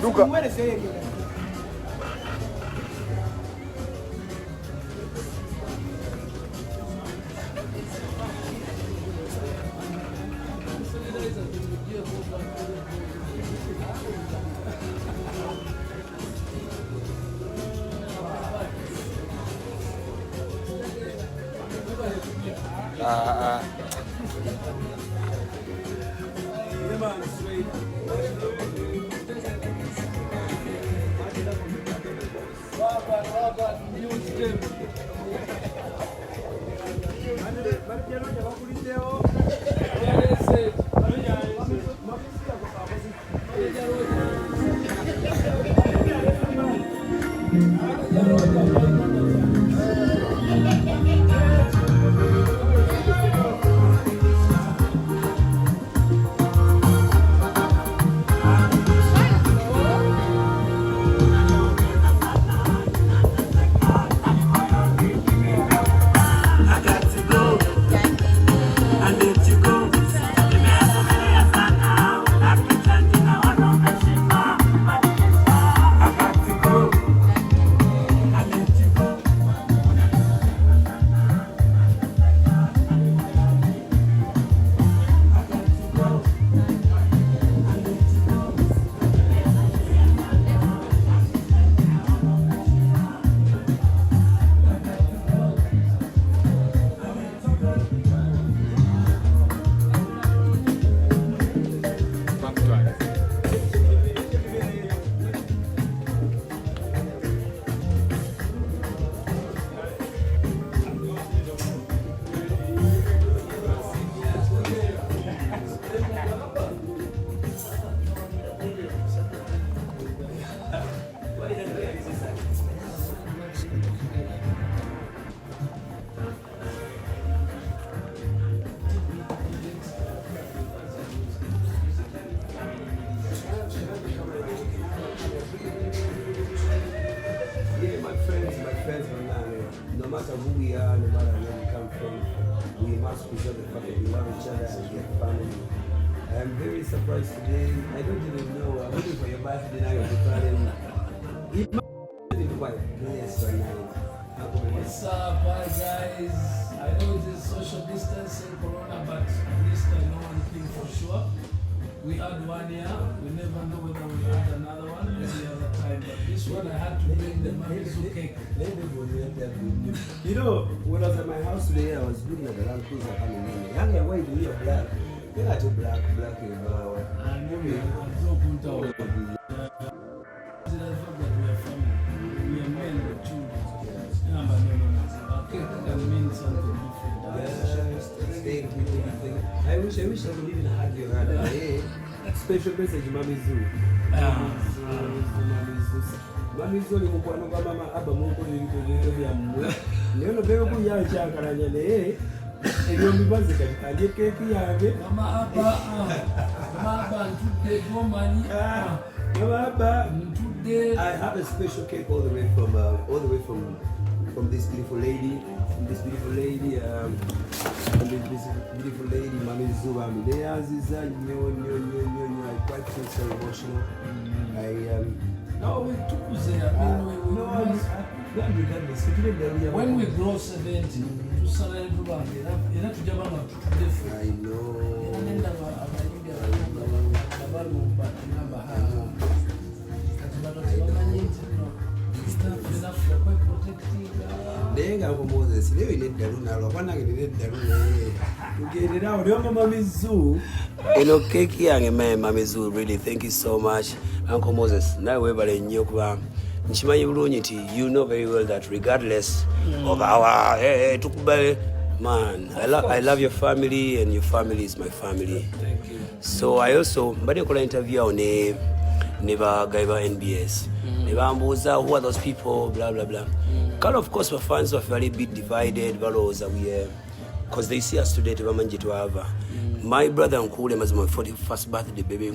Duka. No matter who we are, no matter where we come from, we must preserve the fact that we love each other and we are family. I am very surprised today. I don't even know. I'm waiting for your birthday now. You're planning. It must be quite blessed right now. What's up, hi guys? I know it is social distancing, corona, but at least I know one thing for sure. We had 1 year. We never know whether we'll add another one any other time. But this one I had to bring the Mamizu cake. You know, when I was at my house today, I was looking at the Land Cruiser coming in. Young and white, we are black. They are black. And we are broken down. The fact that we are family. We are men with children. No. Our cake can mean something different. I wish I could even have your hand. Special message, Mamizu. Mamizu ni mkwano kwa mama aba mungu ni vitu vya mwe. Leo bebe ku ya chakaranya le. Eyo mbibaze kali keki yange. Mama aba today gomani. Mama aba today I have a special cake all the way from this beautiful lady. This beautiful lady, Mamizu Aziza, I quite feel so emotional. When we grow 70, to surrender everybody, I know. Denga kwa Moses, leo ile daruna alokwana ile daruna tugerera olyo Mamizu eno keki yange Mamizu, really thank you so much Uncle Moses. Now webale nnyo kuba nchimanyi bulungi nti you know very well that regardless of our tukubale man, I love your family and your family is my family. Thank you. So I also mbade kola interview ne ba guy ba NBS. Ne bambuza who are those people blah blah blah. Kind of course, my fans were very bit divided, because they see us today to Bamanji to have my brother and Kule was my 41st birthday baby.